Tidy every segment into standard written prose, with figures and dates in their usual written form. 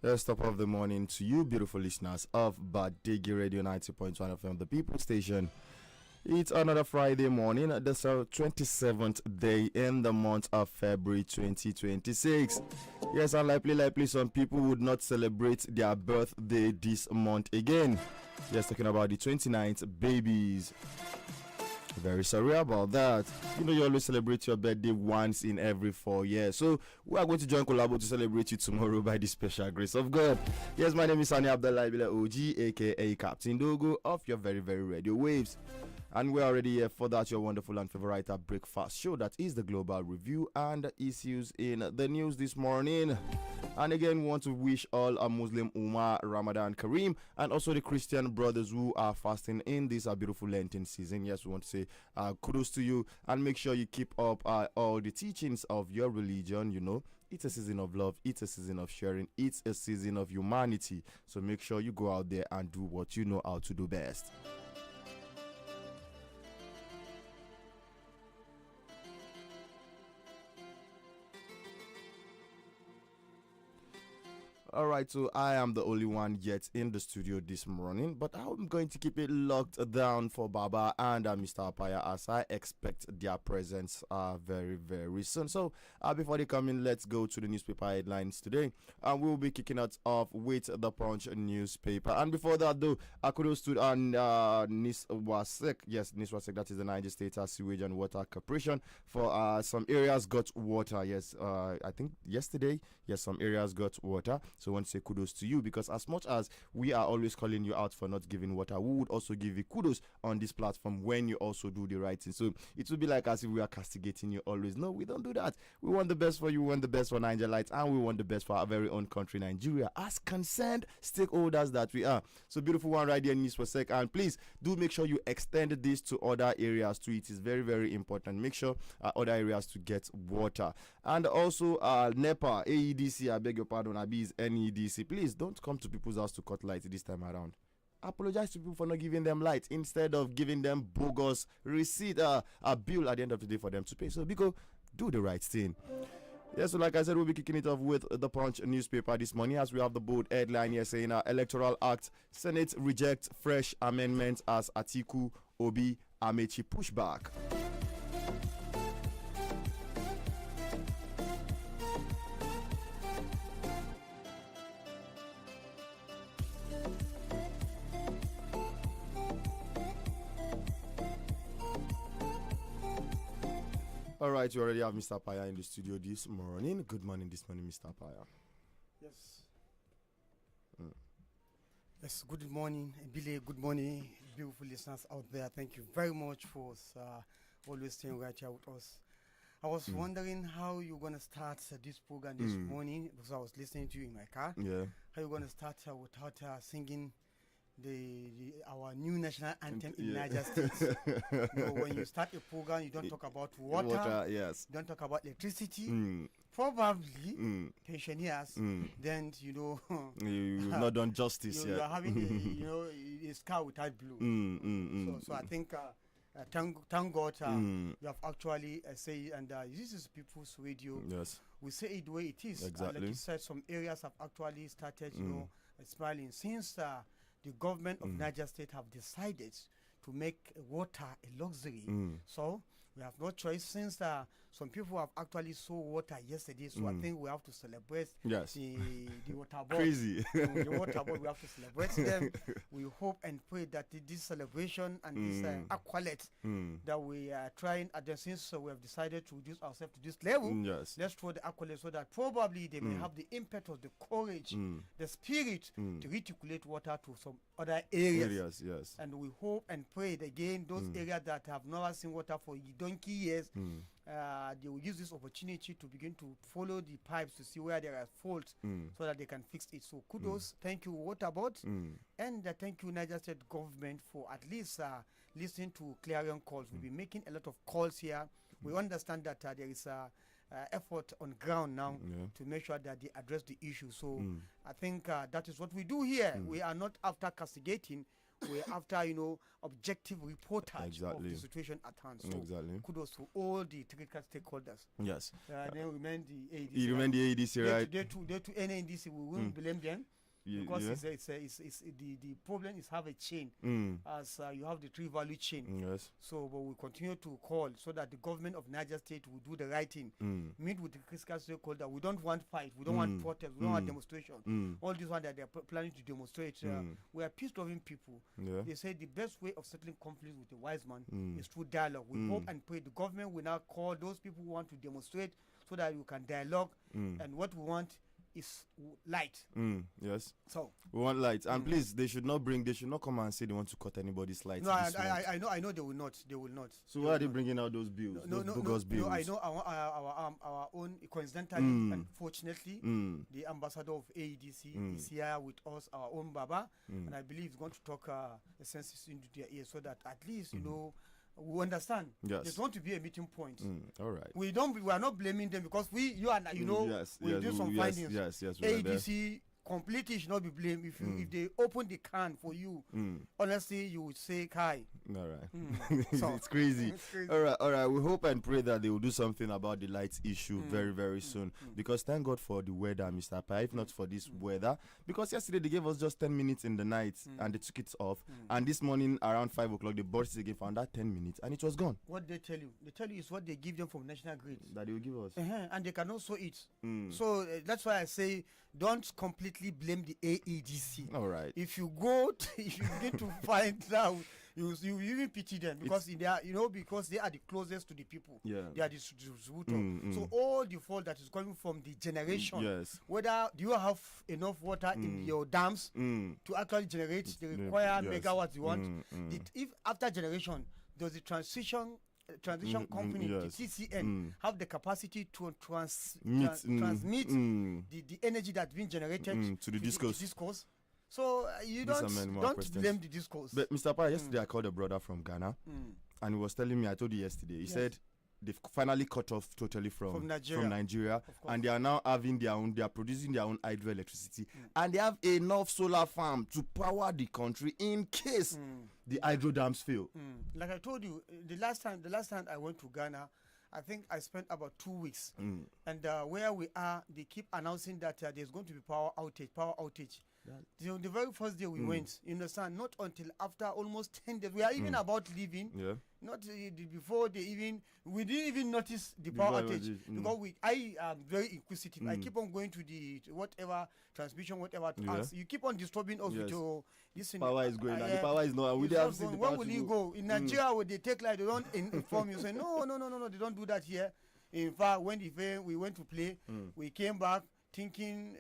Top of the morning to you, beautiful listeners of Badeggi Radio 90.1 FM, the People Station. It's another Friday morning, the 27th day in the month of February 2026. Yes, unlikely some people would not celebrate their birthday this month again. Yes, talking about the 29th babies. Very sorry about that. You always celebrate your birthday once in every 4 years. So we are going to join Collabo to celebrate you tomorrow by the special grace of God. Yes, my name is Sani Abdullah OG, aka Captain Dogo of your very, very radio waves. And we're already here for that, your wonderful and favorite breakfast show that is the Global Review and issues in the news this morning. And again, we want to wish all a Muslim Ummah Ramadan Kareem, and also the Christian brothers who are fasting in this beautiful Lenten season. Yes, we want to say kudos to you, and make sure you keep up all the teachings of your religion. It's a season of love, it's a season of sharing, it's a season of humanity. So make sure you go out there and do what you know how to do best. All right, so I am the only one yet in the studio this morning, but I'm going to keep it locked down for Baba and Mr. Apaya as I expect their presence very, very soon. So before they come in, let's go to the newspaper headlines today. We'll be kicking it off with the Punch newspaper. And before that, though, kudos to NISWASEC. Yes, NISWASEC, that is the Niger State Sewage and Water Corporation, for some areas got water. Yes, I think yesterday, yes, some areas got water. So I want to say kudos to you, because as much as we are always calling you out for not giving water, we would also give you kudos on this platform when you also do the right thing. So it would be like as if we are castigating you always. No, we don't do that. We want the best for you, we want the best for Niger Lights, and we want the best for our very own country, Nigeria, as concerned stakeholders that we are. So beautiful one right there, News for Sec. And please do make sure you extend this to other areas too. It is very, very important. Make sure other areas to get water. And also NEPA, AEDC, I beg your pardon, ABIS, NEDC, please don't come to people's house to cut light this time around. Apologize to people for not giving them light instead of giving them bogus receipt, a bill at the end of the day for them to pay. So because do the right thing. Yeah, so like I said, we'll be kicking it off with the Punch newspaper this morning, as we have the bold headline here saying Electoral Act, Senate reject fresh amendments as Atiku, Obi, Amechi pushback. All right, you already have Mr. Paya in the studio this morning. Good morning this morning, Mr. Paya. Yes. Yes, good morning, Billy. Good morning, beautiful listeners out there. Thank you very much for always staying right here with us. I was wondering how you're going to start this program this morning, because I was listening to you in my car. Yeah. How you're going to start without singing our new national anthem in Niger State. When you start a program, you don't talk about water, yes. You don't talk about electricity. Probably pensioners. Then you've not done justice yet. You are having a sky without blue. So I think thank God you have actually said, and this is People's Radio. Yes, we say it the way it is. Exactly. Like you said, some areas have actually started, smiling since. The government of Niger State have decided to make water a luxury. So we have no choice, since some people have actually saw water yesterday. So I think we have to celebrate the water board. Crazy. The water board, we have to celebrate them. We hope and pray that this celebration and this accolade that we are trying, since we have decided to reduce ourselves to this level, let's throw the accolade so that probably they may have the impetus, the courage, the spirit to reticulate water to some other areas. Yes. And we hope and pray that again, those areas that have never seen water for donkey years, they will use this opportunity to begin to follow the pipes to see where there are faults so that they can fix it. So kudos, thank you Water Board, and thank you Niger State government for at least listening to clarion calls. We'll be making a lot of calls here. We understand that there is effort on ground now to make sure that they address the issue. So I think that is what we do here. We are not after castigating. we're after, objective reportage of the situation at hand. So kudos to all the technical stakeholders. Yes. Then we remain the ADC. You remain the ADC, right? They to NNDC, we won't blame them. Because the problem is have a chain, as you have the three value chain. Yes. So, but we continue to call so that the government of Niger State will do the right thing. Meet with the critical stakeholder. We don't want fight. We don't want protest. We don't want demonstration. All this one that they're planning to demonstrate. We are peace-loving people. Yeah. They say the best way of settling conflict with a wise man is through dialogue. We hope and pray the government will now call those people who want to demonstrate so that you can dialogue. And what we want is light. Yes. So we want light, and please, they should not come and say they want to cut anybody's light. No, I know they will not. They will not. So why are they bringing out those bills? Bogus bills. No, I know our own. Coincidentally, unfortunately, the ambassador of AEDC is here with us, our own Baba, and I believe he's going to talk a sense into their ears so that at least we understand. Yes. There's going to be a meeting point. All right. We are not blaming them because we do some findings. Yes. ADC completely should not be blamed. If they open the can for you, honestly, you would say hi. All right. It's crazy. All right. We hope and pray that they will do something about the lights issue very, very soon. Because thank God for the weather, Mr. Pa. If not for this weather, because yesterday they gave us just 10 minutes in the night and they took it off. And this morning around 5 o'clock, they burst it again for that 10 minutes and it was gone. What they tell you? They tell you is what they give them from National Grid. That they will give us. And they can also eat. So that's why I say don't completely blame the AEDC. All right. If you get to find out, you even pity them because because they are the closest to the people. Yeah. They are the distributor. So all the fault that is coming from the generation. Yes. Whether do you have enough water in your dams to actually generate the required megawatts you want? If after generation does the transition company, the TCN, have the capacity to transmit the energy that's been generated to the discourse. So you don't blame the discourse. But Mr. Pa, yesterday I called a brother from Ghana and he was telling me, I told you yesterday, he said they've finally cut off totally from Nigeria and they are now having they are producing their own hydroelectricity and they have enough solar farm to power the country in case the hydro dams fail. Like I told you, the last time I went to Ghana, I think I spent about 2 weeks. And where we are, they keep announcing that there's going to be power outage. The very first day we went, you understand, not until after almost 10 days. We are even about leaving. Yeah. Not before we didn't even notice the power outage. Because I am very inquisitive. I keep on going to the whatever transmission, whatever to ask. You keep on disturbing us with your this power is going and the power is not. We have seen the where will you go? In Nigeria, where they take they don't inform you. Say no, they don't do that here. In fact, when we went to play, we came back thinking.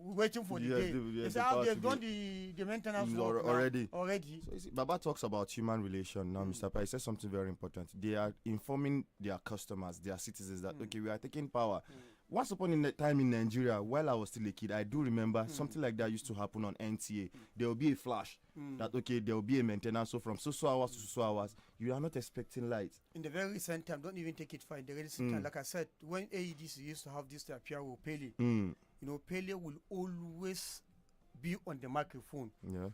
Waiting for the day. They say how they've done the maintenance work already. So you see, Baba talks about human relation now, Mr. Pa. He says something very important. They are informing their customers, their citizens that okay, we are taking power. Once upon a time in Nigeria, while I was still a kid, I do remember something like that used to happen on NTA. There will be a flash that okay, there will be a maintenance. So from so hours to so hours, you are not expecting light. In the very recent time, don't even take it far. In the recent time, like I said, when AEDC used to have this Pierre Pele, Pele will always be on the microphone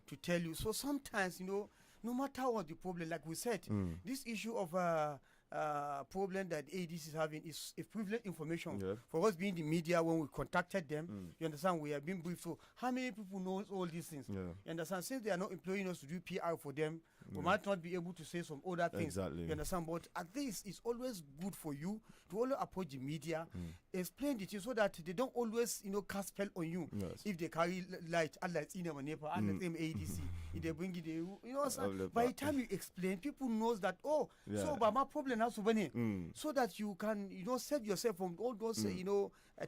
to tell you. So sometimes, no matter what the problem, like we said, this issue of problem that ADC is having is a privileged information for us being the media. When we contacted them, you understand, we have been briefed. So how many people know all these things? You understand, since they are not employing us to do PR for them, we might not be able to say some other things. You understand, but at least it's always good for you to always approach the media, explain the thing so that they don't always cast spell on you. If they carry light, unlike in a neighbor, unlike ADC, if they bring it, by the time you explain, people knows that so but my problem has to be so that you can save yourself from all those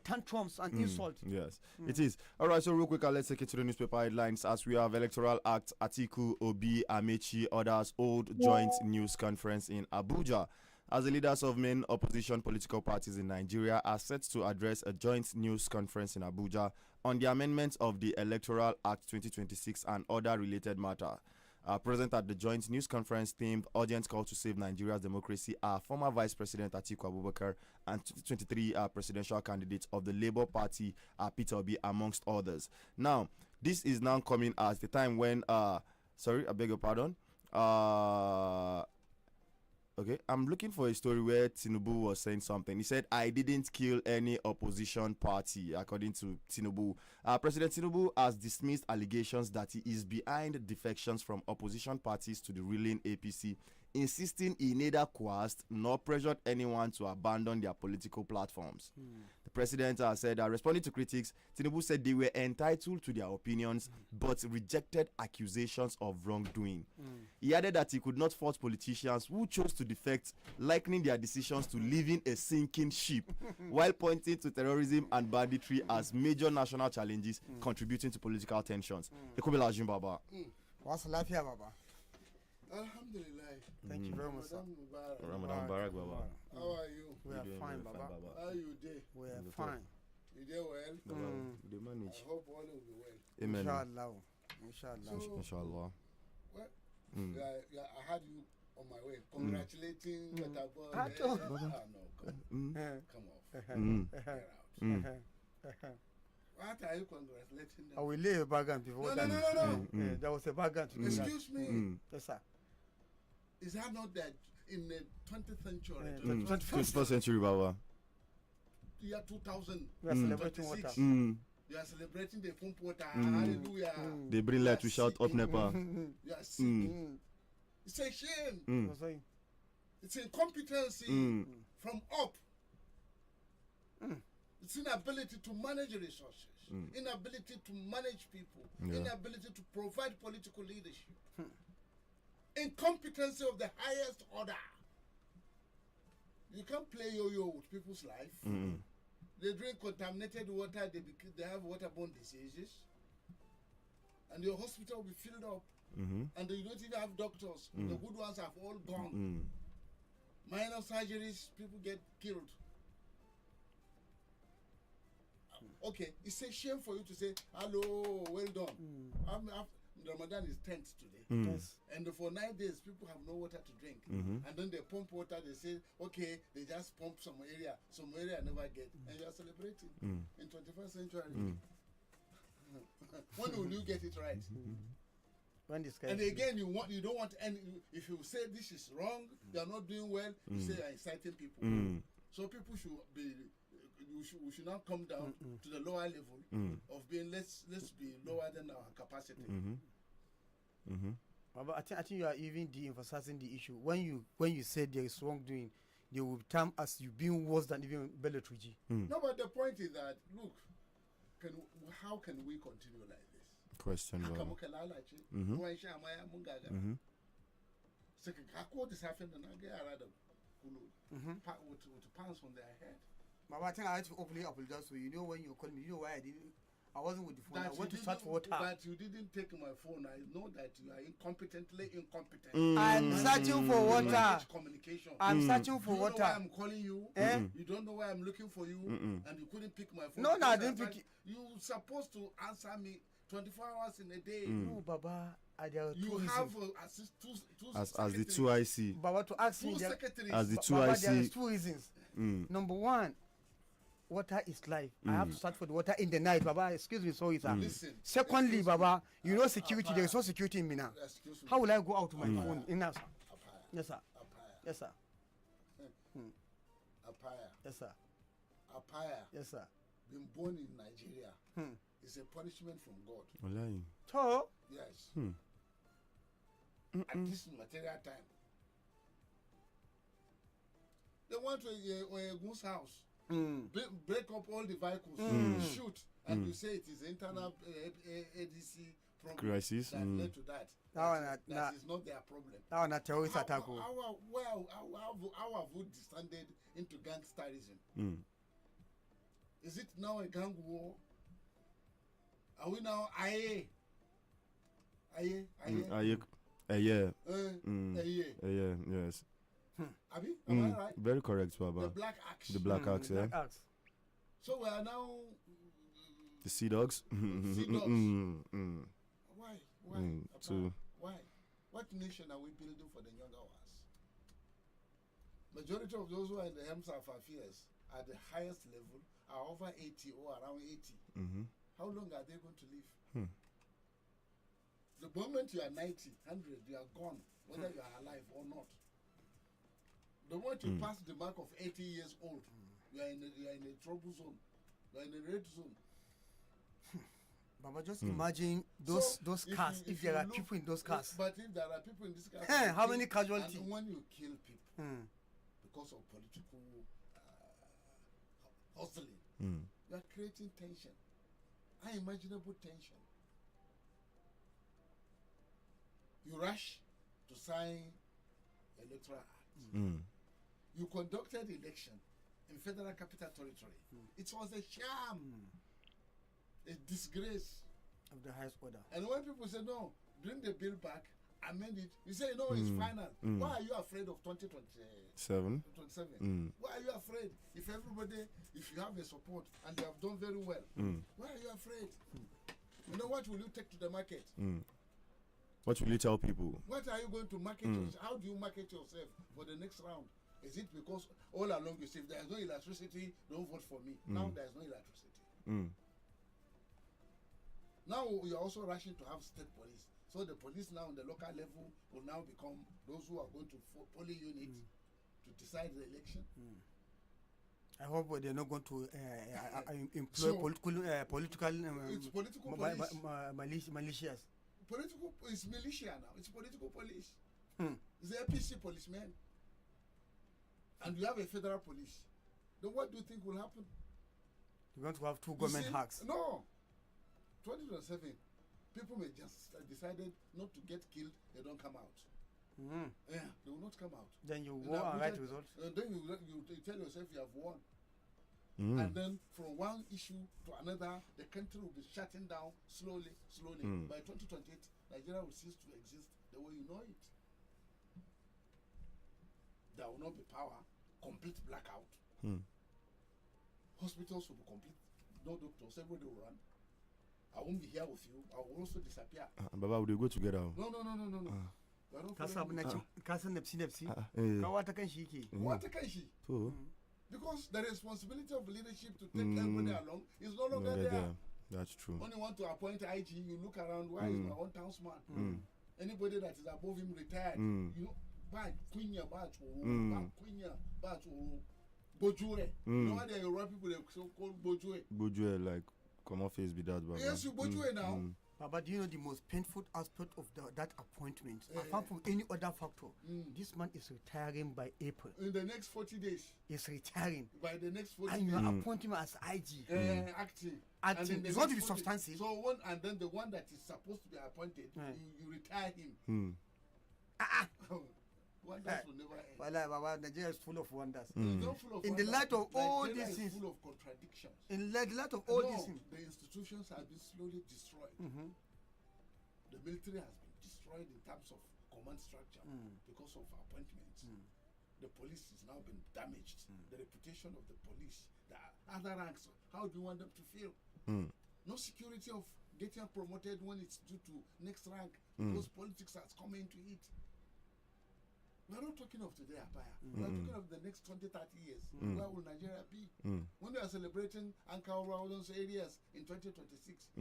tantrums and insults. Yes, it is. All right, so real quick, let's take it to the newspaper headlines as we have Electoral Act, Atiku, Obi, Amechi, others hold joint news conference in Abuja. As the leaders of main opposition political parties in Nigeria are set to address a joint news conference in Abuja on the amendments of the Electoral Act 2026 and other related matter. Present at the joint news conference themed Urgent Call to Save Nigeria's Democracy are former Vice President Atiku Abubakar and 2023 presidential candidate of the Labour Party, Peter Obi, amongst others. Now, this is now coming at the time when Sorry, I beg your pardon. Okay, I'm looking for a story where Tinubu was saying something. He said, I didn't kill any opposition party, according to Tinubu. President Tinubu has dismissed allegations that he is behind defections from opposition parties to the ruling APC, insisting he neither coerced nor pressured anyone to abandon their political platforms. The president said, responding to critics, Tinubu said they were entitled to their opinions but rejected accusations of wrongdoing. He added that he could not fault politicians who chose to defect, likening their decisions to leaving a sinking ship, while pointing to terrorism and banditry as major national challenges contributing to political tensions. Ekubela Jim Baba. What's life here, Baba? Alhamdulillah. Thank you very much, sir. Ramadan Barak Baba. How are you? We are fine, Baba. How you day? We are fine. You day well? They manage. I hope all will be well. Amen. Inshallah. Inshallah. So, Inshallah. well, I had you on my way. Congratulating what about no, come off. Get out. What are you congratulating them? I will lay a background before that. No. There was a background to Excuse me. Yes, sir. Is that not that in the 20th century, 21st century, Baba. year 2000, We are celebrating water. you are celebrating the pump water. Hallelujah. They bring light to shout up Nepal. You are sick. It's a shame. It's incompetency from up. It's inability to manage resources, inability to manage people, inability to provide political leadership, incompetency of the highest order. You can't play yo-yo with people's life. They drink contaminated water, they have waterborne diseases, and your hospital will be filled up, and you don't even have doctors. The good ones have all gone. Minor surgeries, people get killed. Okay, it's a shame for you to say, hello, well done. Ramadan is 10th today. Yes. And for 9 days, people have no water to drink. And then they pump water, they say, okay, they just pump some area never get. And you are celebrating in 21st century. When will you get it right? When this And again, you don't want any, if you say this is wrong, you are not doing well, you say you are inciting people. So people should be, we should not come down to the lower level of being, let's be lower than our capacity. But I think you are even de-emphasizing the issue. When you say there is wrongdoing, they will term as you being worse than even Belletruji. No, but the point is that, look, how can we continue like this? Question. With pants on their head. But I think I had to openly apologize to you. You know when you called me, you know why I wasn't with the phone. That I went to you search for water. But you didn't take my phone. I know that you are incompetently incompetent. I'm searching for water. Communication. I'm searching for you water. Know why I'm calling you? You don't know why I'm looking for you, and you couldn't pick my phone. No, I didn't pick it. You're supposed to answer me 24 hours in a day. No, Baba. You have as the two IC. Baba, to ask me as the two Baba, IC. there is two reasons. Number one, water is life. I have to search for the water in the night, Baba. Excuse me, sorry, sir. Listen, secondly, Baba, you know security. There is no security in Mina. How will I go out to my phone? In us? Yes, sir. Yes, sir. Apaya. Yes, sir. Apaya. Yes, sir. Being born in Nigeria is a punishment from God. So, yes. At this material time. They went to a goose house, break up all the vehicles, shoot, and you say it is internal ADC problem crisis that led to that. That is not their problem. That was not terrorist attack. How have we descended into gangsterism? Is it now a gang war? Are we now Aye? Yeah. Yes. Abi, am I right? Very correct, Baba. The black axe. The black axe, yeah. So we are now the sea dogs. Sea dogs. Why? Why? What nation are we building for the younger ones? Majority of those who are in the helms of affairs at the highest level are over 80 or around 80. How long are they going to live? The moment you are 90, 100, you are gone, whether you are alive or not. The moment you pass the mark of 80 years old, you are in a trouble zone. You are in a red zone. Baba, just imagine those cars. If there are people in those cars. But if there are people in this car, how many casualties? And when you kill people because of political hustling, you are creating tension, unimaginable tension. You rush to sign electoral act. You conducted election in Federal Capital Territory. It was a sham, a disgrace of the highest order. And when people say no, bring the bill back, amend it, you say no, it's final. Why are you afraid of 2027? Why are you afraid? If you have a support and they have done very well, why are you afraid? You know, what will you take to the market? What will you tell people? What are you going to market yourself? How do you market yourself for the next round? Is it because all along you say if there is no electricity, don't vote for me? Now there is no electricity. Now we are also rushing to have state police. So the police now on the local level will now become those who are going to polling units to decide the election. I hope they're not going to employ political it's political police. Militias. It's militia now. It's political police. It's the APC policemen. And you have a federal police. Then what do you think will happen? You're going to have two government hacks. No. 2027, people may just decided not to get killed, they don't come out. Yeah, they will not come out. Then you won a right result. Then you tell yourself you have won. And then from one issue to another, the country will be shutting down slowly. By 2028, Nigeria will cease to exist the way you know it. There will not be power, complete blackout. Hospitals will be complete, no doctors, everybody will run. I won't be here with you. I will also disappear. Baba, would you go together? No. Because the responsibility of leadership to take everybody along is no longer there. That's true. When you want to appoint IG, you look around, why is my own townsman? Anybody that is above him retired, you know, bad Quenya, bad Quenya, bad Bojure. You know why they are people they so called Bojure? Bojure, like, come off face be that, Baba. Yes, you Bojure now. But do you know the most painful aspect of that appointment, apart from any other factor? This man is retiring by April. In the next 40 days. He's retiring. By the next 40 days. And you appoint him as IG. Acting. It's going to be substantive. So and then the one that is supposed to be appointed, you retire him. Wonders will never end. Well, Nigeria is full of wonders. It's not full of in wonders. The light of all Nigeria these things. Full of contradictions. In the light of all these things. The institutions have been slowly destroyed. The military has been destroyed in terms of command structure because of appointments. The police has now been damaged. The reputation of the police, the other ranks, how do you want them to feel? No security of getting promoted when it's due to next rank because politics has come into it. We're not talking of today, Apaya. We're talking of the next 20, 30 years. Where will Nigeria be? When we are celebrating Ankara around those areas in 2026,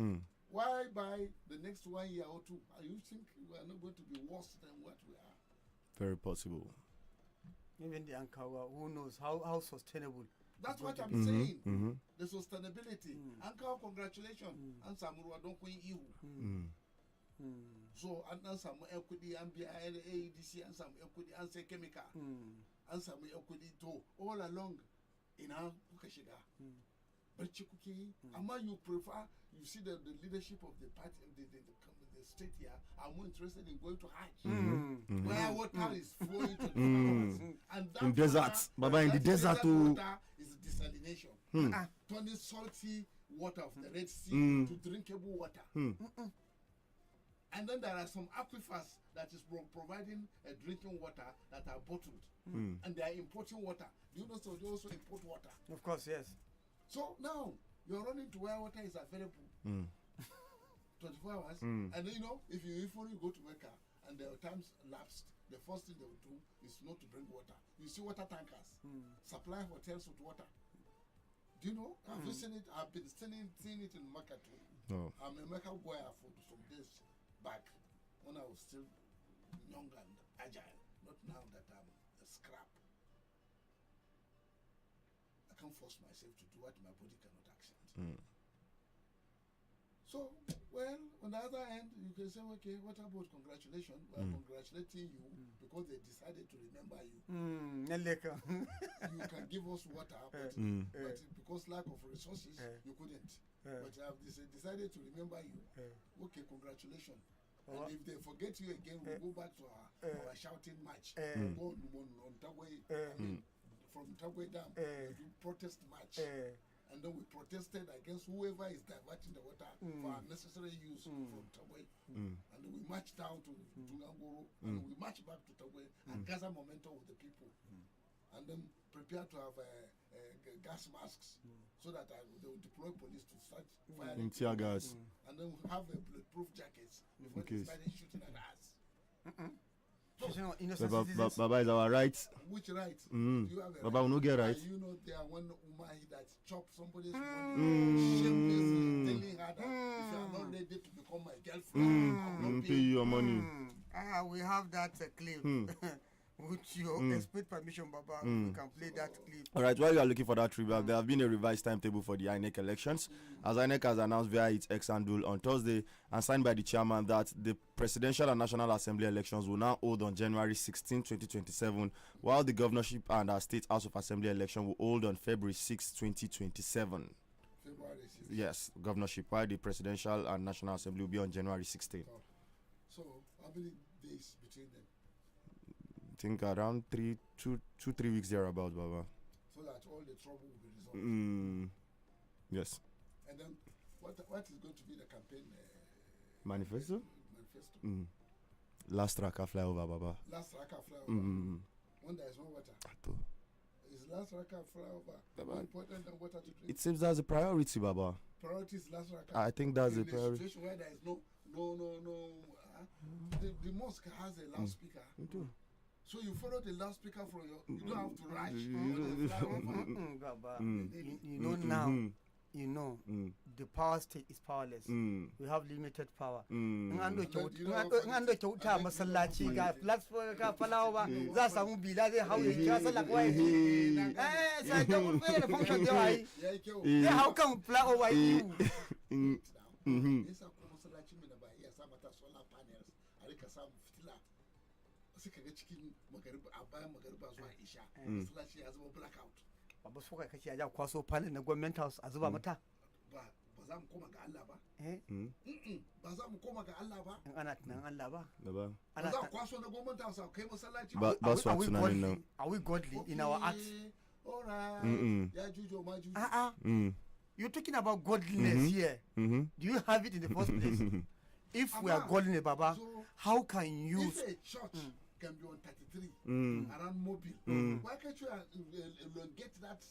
why by the next 1 year or two, you think we are not going to be worse than what we are? Very possible. Even the Ankara, who knows how sustainable? That's what I'm saying. The sustainability. Ankara, congratulations. And Samurwa don't quit you. So and some equity and AEDC and some equity and say chemical and some equity too all along in our Kukashiga. But Chikuki, Ama you prefer, you see the leadership of the party, the state here are more interested in going to Hajj, where water is flowing to the farmers. And that in deserts, Baba, in the desert water is desalination, turning salty water of the Red Sea to drinkable water. And then there are some aquifers that is providing drinking water that are bottled. And they are importing water. Do you know so they also import water? Of course, yes. So now you're running to where water is available 24 hours. And then, you know, if you only go to Mecca and the times lapsed, the first thing they will do is not to bring water. You see water tankers, supply hotels with water. Do you know? Have you seen it? I've been seeing it in Mecca too. I'm a Mecca boy for some days back. when I was still young and agile, not now that I'm a scrap. I can't force myself to do what my body cannot accept. So, well, on the other hand, you can say, okay, what about congratulations? Well, congratulating you because they decided to remember you. You can give us water, but because lack of resources, you couldn't. But I've decided to remember you. Okay, congratulations. And if they forget you again, we'll go back to our shouting match. Go on Tagway, from Tagway Dam, we do protest march. And then we protested against whoever is diverting the water for unnecessary use from Tagway. And then we marched down to Tungangoro, and we marched back to Tagway and gather momentum with the people. And then prepare to have gas masks so that they will deploy police to start firing tear gas. And then we have bulletproof jackets before they started shooting at us. Baba is our right. Which right? You have a Baba will not get right. You know there are one woman that chopped somebody's money, shamelessly telling her that if you are not ready to become my girlfriend, I will not pay you your money. We have that clip. With your expert permission, Baba, we can play that clip. All right, while you are looking for that trivia, there have been a revised timetable for the INEC elections, as INEC has announced via its X handle on Thursday and signed by the chairman that the presidential and national assembly elections will now hold on January 16, 2027, while the governorship and our state house of assembly election will hold on February 6, 2027. February 6. Yes, governorship, while the presidential and national assembly will be on January 16. So, how many days between them? I think around 3 weeks thereabouts, Baba. So that all the trouble will be resolved. Yes. And then, what is going to be the campaign manifesto? Manifesto. Last Raka flyover, Baba. Last Raka flyover. When there is no water. Is last Raka flyover more important than water to drink? It seems that's a priority, Baba. Priority is last Raka. I think that's in a priority. situation where there is no. The mosque has a loudspeaker. So you follow the loudspeaker from your. You don't have to rush. Baba, you know now. You know, the power state is powerless. We have limited power. Ngando chauta masallaci ga platform ga falawa za samu bila zai hawo ya sallah kawai. Sai da mun fara function da wai. Ya hau kan flawo wai. Yasa ko masallacin mu na ba iya sa mata solar panels a rika samu fitila. Sai kaga cikin magariba a bayan magariba zuwa isha masallaci ya zama blackout. Ba su kai kace ya kwaso panel na government house a zuba mata. Ba za mu koma ga Allah ba. Ba za mu koma ga Allah ba. In ana tunan Allah ba. Ba. Ana za kwaso na government house kai masallaci. Ba su tunanin nan. Are we godly in our acts? Alright. Ya jujo ma jujo. You're talking about godliness here. Do you have it in the first place? If we are godly, Baba, so how can you? If a church can be on 33 around Mobile, why can't you get that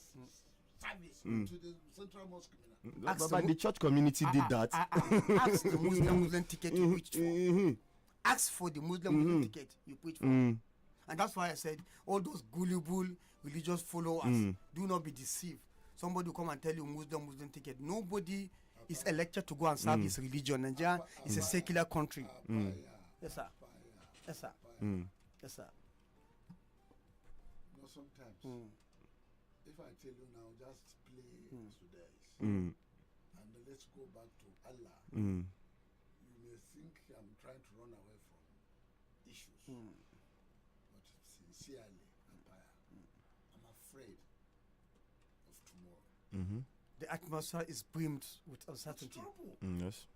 service to the central mosque? But the church community did that. Ask the Muslim ticket you preach for. Ask for the Muslim ticket you preach for. And that's why I said all those gullible religious followers, do not be deceived. Somebody will come and tell you Muslim ticket. Nobody is elected to go and serve his religion. Nigeria is a secular country. Yes, sir. Yes, sir. Yes, sir. You know, sometimes, if I tell you now, just play today, and let's go back to Allah, you may think I'm trying to run away from issues. But sincerely, Empire, I'm afraid of tomorrow. The atmosphere is brimmed with uncertainty. Yes.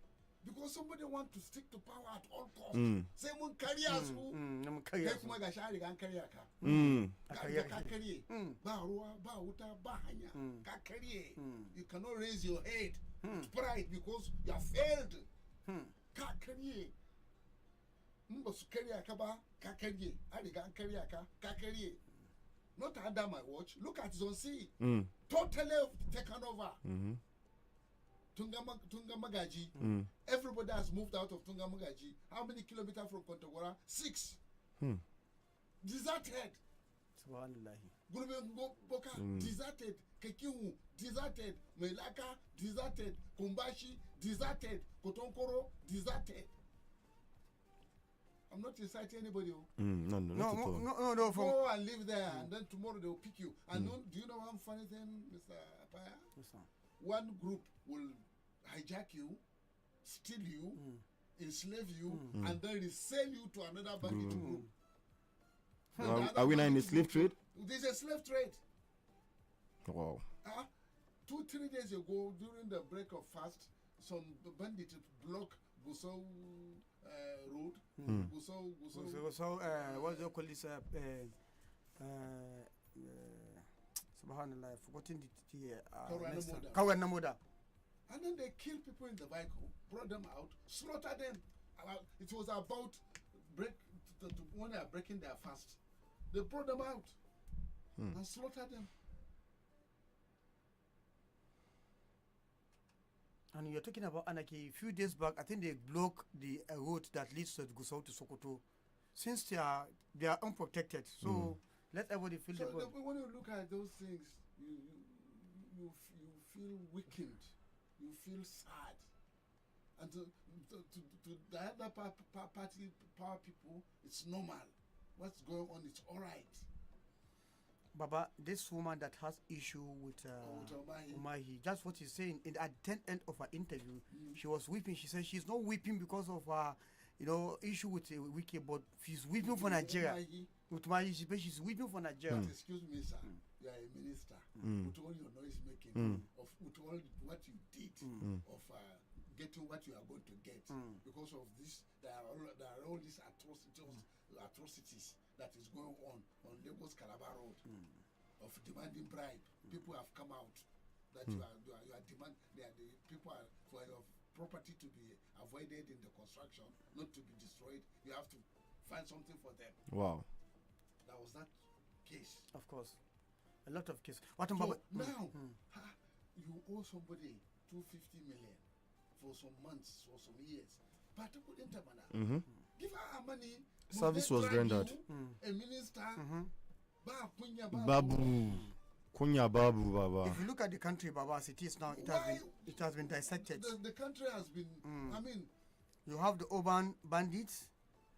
Because somebody wants to stick to power at all costs. Say mun kariya su. Kai kuma ga shari gan kariya ka. Ka kariye. Ba ruwa, ba wuta, ba hanya. Ka kariye. You cannot raise your head with pride because you have failed. Ka kariye. Mba su kariya ka ba, ka kariye. Ari gan kariya ka, ka kariye. Not under my watch. Look at Zone C. Totally taken over. Tunga Magaji. Everybody has moved out of Tunga Magaji. How many kilometers from Kontagora? 6. Deserted. Gurube Boka, deserted. Kekiwu, deserted. Melaka, deserted. Kumbashi, deserted. Kotonkoro, deserted. I'm not inciting anybody. No, not at all. No. Go and live there, and then tomorrow they will pick you. And do you know one funny thing, Mr. Apaya? Yes, sir. One group will hijack you, steal you, enslave you, and then resell you to another bandit group. Are we now in a slave trade? There's a slave trade. Wow. 2-3 days ago, during the break of fast, some bandits block Gusau road. Gusau. So what do you call this? Subhanallah, I've forgotten the Kawanamoda. And then they kill people in the vehicle, brought them out, slaughter them. It was about when they are breaking their fast. They brought them out and slaughtered them. And you're talking about anarchy. A few days back, I think they blocked the road that leads to Gusau to Sokoto. Since they are unprotected, so let everybody feel so the when you look at those things, you feel weakened, you feel sad, and to the other party power people, it's normal. What's going on? It's all right. Baba, this woman that has issue with Umahi, that's what she's saying. At the end of her interview, she was weeping. She said she's not weeping because of issue with Wiki, but she's weeping for Nigeria. With Umahi, she's weeping for Nigeria. Excuse me, sir. You are a minister. With all your noise making, with all what you did, of getting what you are going to get, because of this, there are all these atrocities that is going on Lagos Calabar Road of demanding bribe. People have come out that you are demand. The people are for your property to be avoided in the construction, not to be destroyed. You have to find something for them. Wow. That was that case. Of course, a lot of cases. What So about now you owe somebody 250 million for some months or some years. But give her money. Service was rendered. A minister. Babu. Kunya Babu, Baba. If you look at the country, Baba, as it is now, it has been dissected. The country has been. I mean, you have the urban bandits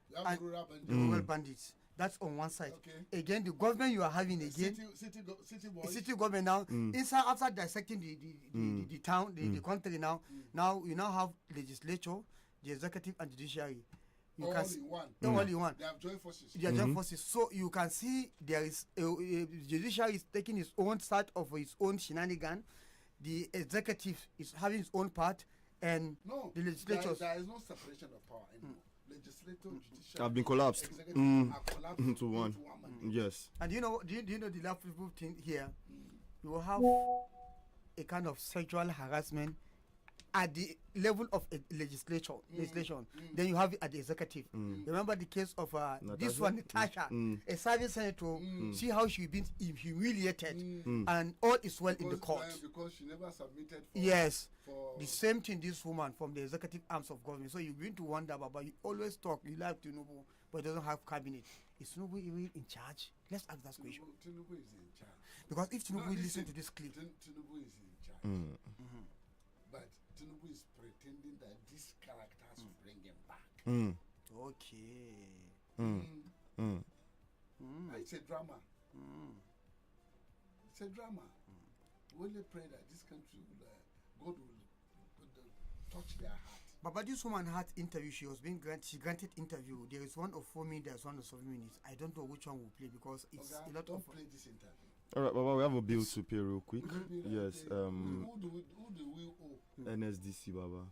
you have and the rural bandits. the rural bandits. That's on one side. Okay. Again, the government you are having again, City boys. city government now, inside after dissecting the town, the country now, now you now have legislature, the executive and judiciary. You all can in one. all in one. They have joined forces. They are joint forces. So you can see there is judiciary is taking its own side of its own shenanigan. The executive is having its own part, and No, the legislatures. there is no separation of power anymore. Legislature, judiciary, Have been collapsed. executive are collapsed Into one. mandate. Yes. And do you know the last people thing here? You will have a kind of sexual harassment at the level of a legislation. Then you have it at the executive. Remember the case of this one, Natasha, a service senator. See how she been humiliated, and all is well in the court. Because she never submitted for, Yes, for the same thing. This woman from the executive arms of government. So you begin to wonder, Baba. You always talk. You like Tinubu, but doesn't have cabinet. Is Tinubu even in charge? Let's ask that question. Tinubu is in charge. Because if Tinubu No, listen to this clip, Tinubu is in charge. But Tinubu is pretending that these characters will bring him back. okay. It's a drama. It's a drama. We only pray that this country will, God will touch their heart. But this woman had interview. She was being granted interview. There is one of 4 minutes. There's one of 7 minutes. I don't know which one will play because it's Okay, a lot don't of. play this interview. All right, Baba, we have a bill to pay real quick. Yes. Who do we owe? NSDC, Baba.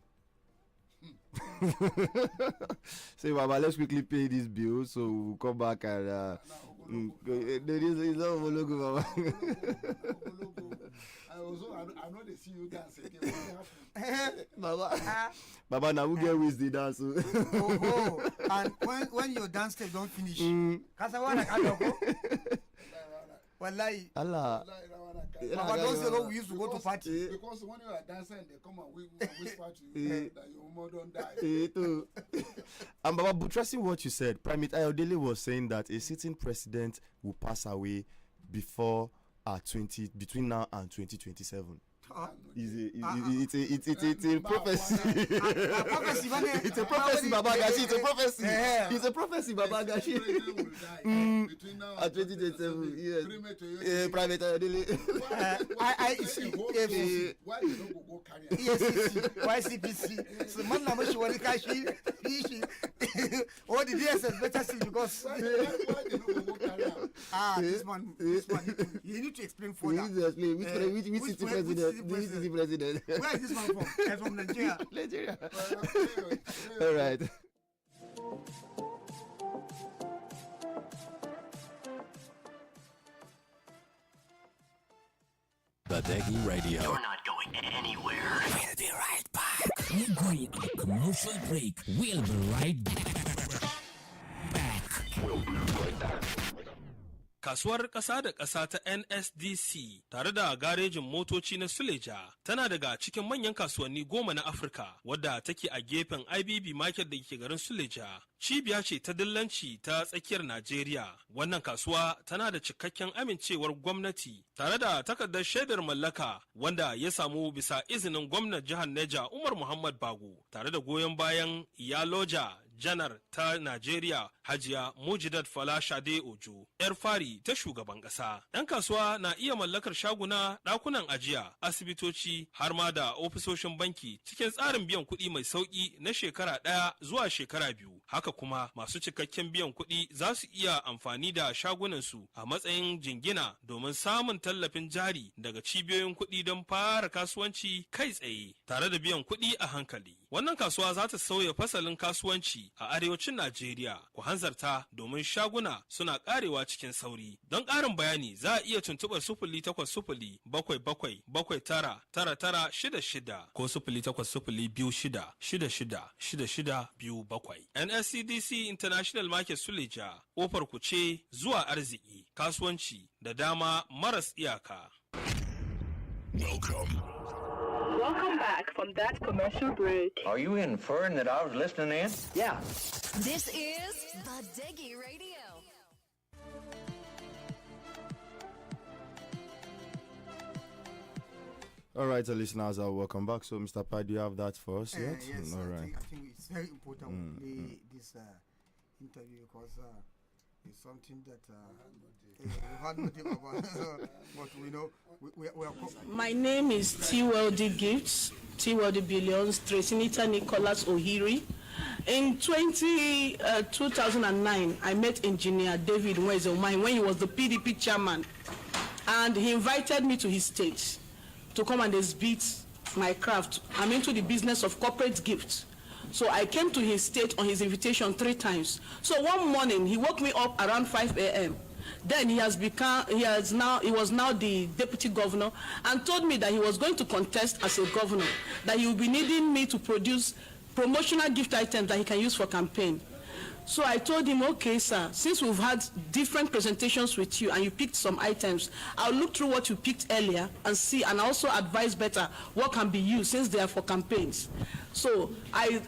Say, Baba, let's quickly pay this bill so we'll come back and. There is no logo, Baba. I know they see you dance again. What happened? Baba, now we get with the dance. And when your dance step don't finish, Wallahi. Allah. Baba, those days we used to go to party. Because when you are dancing, they come and whisper to you that your mother don't die. And Baba, buttressing what you said, Primate Ayodele was saying that a sitting president will pass away before between now and 2027. It's a prophecy. It's a prophecy, Baba Gashi. It's a prophecy. It's a prophecy, Baba Gashi. Between now and 2027, yes. Private. Why you don't go carry out? YCPC. So man, I'm sure all the DSS better still because Why they don't go carry out? this man, you need to explain We further. need to explain which city president. Which city president? Where is this man from? He's from Nigeria. Nigeria. All right. Badeggi Radio. You're not going anywhere. We'll be right back. We're going on a commercial break. We'll be right back. Kasuwar ƙasa da ƙasa ta NSDC tare da garejin motoci na Suleja tana daga cikin manyan kasuwanni 10 na Afirka wadda take a gefen IBB Market da ke garin Suleja. Cibiya ce ta dillanci ta tsakiyar Najeriya. Wannan kasuwa tana da cikakken amincewar gwamnati tare da takardar shaidar mallaka wanda ya samu bisa izinin gwamnan jihar Neja Umar Muhammad Bago tare da goyon bayan Iyaloja janar ta Najeriya Hajiya Mujidat Fala Shade Ojo, 'yar fari ta shugaban ƙasa. 'Yan kasuwa na iya mallakar shaguna, ɗakunan ajiya, asibitoci har ma da ofisoshin banki cikin tsarin biyan kuɗi mai sauƙi na shekara 1 zuwa shekara 2. Haka kuma masu cikakken biyan kuɗi za su iya amfani da shagunansu a matsayin jingina domin samun tallafin jari daga cibiyoyin kuɗi don fara kasuwanci kai tsaye tare da biyan kuɗi a hankali. Wannan kasuwa za ta sauya fasalin kasuwanci a arewacin Najeriya. Ku hanzarta domin shaguna suna karewa cikin sauri. Don ƙarin bayani za a iya tuntuɓar 08077799966 ko 08026666627. NSCDC International Market Suleja, ƙofar ku ce zuwa arziki, kasuwanci da dama maras iyaka. Welcome back from that commercial break. Are you inferring that I was listening in? Yeah. This is Badeggi Radio. All right, listeners, welcome back. So, Mr. Pai, do you have that for us yet? Yes, All I right. think it's very important we play this interview because it's something that we had nothing about, but we know we are. My name is T-Weldy Gifts, T-Weldy Billions, Tracinita Nicholas Ohiri. In 2009, I met engineer David Nwezomai when he was the PDP chairman, and he invited me to his state to come and exhibit my craft. I'm into the business of corporate gifts. So I came to his state on his invitation 3 times. So one morning, he woke me up around 5 a.m. Then he was now the deputy governor and told me that he was going to contest as a governor, that he would be needing me to produce promotional gift items that he can use for campaign. So I told him, okay, sir, since we've had different presentations with you and you picked some items, I'll look through what you picked earlier and see, and also advise better what can be used since they are for campaigns. So I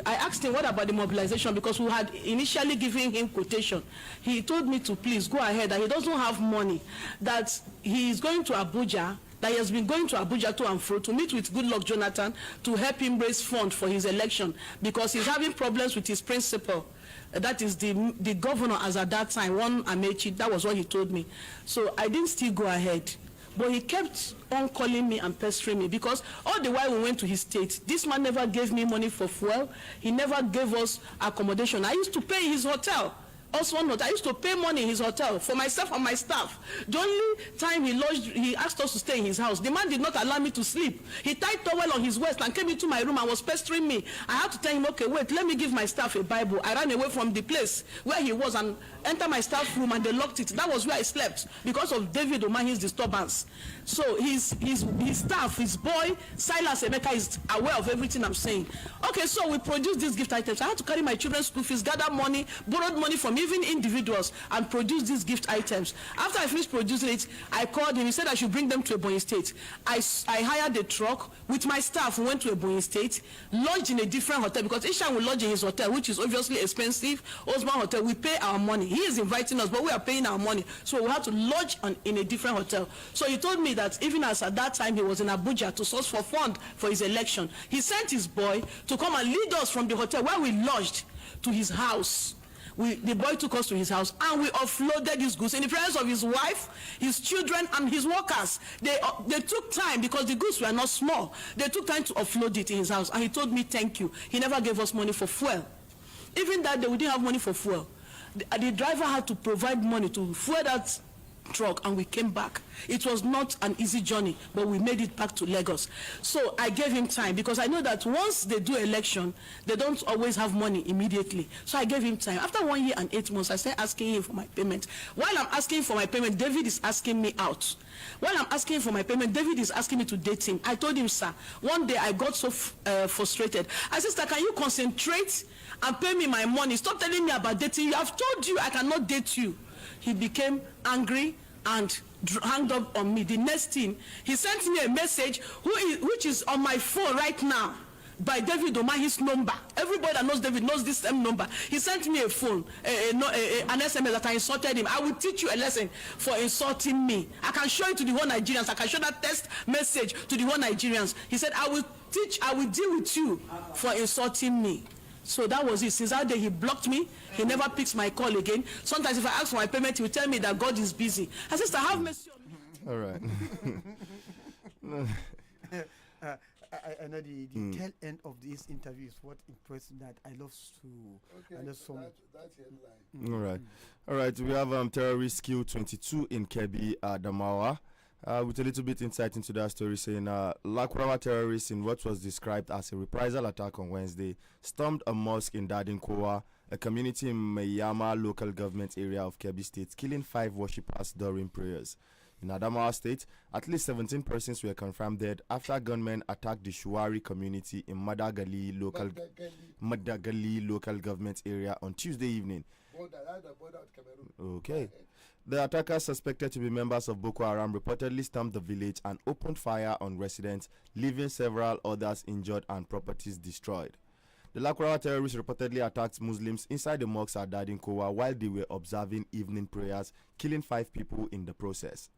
asked him, what about the mobilization? Because we had initially given him quotation. He told me to please go ahead, that he doesn't have money, that he is going to Abuja, that he has been going to Abuja to and fro to meet with Goodluck Jonathan to help him raise funds for his election because he's having problems with his principal. That is the governor as at that time, one Amechi. That was what he told me. So I didn't still go ahead. But he kept on calling me and pestering me because all the while we went to his state, this man never gave me money for fuel. He never gave us accommodation. I used to pay his hotel. Also, note, I used to pay money in his hotel for myself and my staff. The only time he asked us to stay in his house, the man did not allow me to sleep. He tied towel on his waist and came into my room and was pestering me. I had to tell him, okay, wait, let me give my staff a Bible. I ran away from the place where he was and entered my staff room and they locked it. That was where I slept because of David Omahi's disturbance. So his staff, his boy, Silas Emeka, is aware of everything I'm saying. Okay, so we produced these gift items. I had to carry my children's school fees, gather money, borrowed money from even individuals, and produce these gift items. After I finished producing it, I called him. He said I should bring them to Ebonyi State. I hired a truck with my staff. We went to Ebonyi State, lodged in a different hotel, because each time we lodge in his hotel, which is obviously expensive, Osman Hotel, we pay our money. He is inviting us, but we are paying our money. So we had to lodge in a different hotel. So he told me that even as at that time he was in Abuja to source for fund for his election, he sent his boy to come and lead us from the hotel where we lodged to his house. The boy took us to his house and we offloaded his goods in the presence of his wife, his children, and his workers. They took time, because the goods were not small. They took time to offload it in his house, and he told me thank you. He never gave us money for fuel. Even that day we didn't have money for fuel. The driver had to provide money to fuel that truck, and we came back. It was not an easy journey, but we made it back to Lagos. So I gave him time, because I know that once they do election, they don't always have money immediately. So I gave him time. After 1 year and 8 months, I started asking him for my payment. While I'm asking for my payment, David is asking me out. While I'm asking for my payment, David is asking me to date him. I told him, sir, one day I got so frustrated. I said, sir, can you concentrate and pay me my money? Stop telling me about dating you. I've told you I cannot date you. He became angry and hung up on me. The next thing, he sent me a message which is on my phone right now, by David Omahi's number. Everybody that knows David knows this same number. He sent me a phone, an SMS that I insulted him. I will teach you a lesson for insulting me. I can show it to the whole Nigerians. I can show that text message to the whole Nigerians. He said, I will deal with you for insulting me. So that was it. Since that day, he blocked me. He never picks my call again. Sometimes if I ask for my payment, he will tell me that God is busy. I said, have mercy on me. All right. I know the tail end of this interview is what impressed me, that I love to. I know so much. That's headline. All right. We have terrorist kill 22 in Kebbi, Adamawa. With a little bit insight into that story, saying Lakwarawa terrorists, in what was described as a reprisal attack on Wednesday, stormed a mosque in Dadinkowa, a community in Mayama local government area of Kebbi State, killing 5 worshippers during prayers. In Adamawa State, at least 17 persons were confirmed dead after gunmen attacked the Shuwari community in Madagali local government area on Tuesday evening. Okay. The attackers, suspected to be members of Boko Haram, reportedly stormed the village and opened fire on residents, leaving several others injured and properties destroyed. The Lakwarawa terrorists reportedly attacked Muslims inside the mosque at Dadinkowa while they were observing evening prayers, killing 5 people in the process.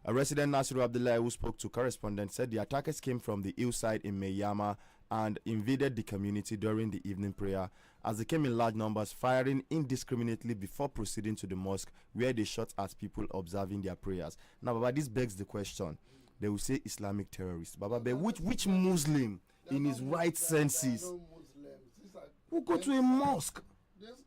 A resident, Nasiru Abdullah, who spoke to correspondents, said the attackers came from the hillside in Meyama and invaded the community during the evening prayer, as they came in large numbers, firing indiscriminately before proceeding to the mosque, where they shot at people observing their prayers. Now, Baba, this begs the question. They will say Islamic terrorists. Baba, but which Muslim in his right senses who go to a mosque These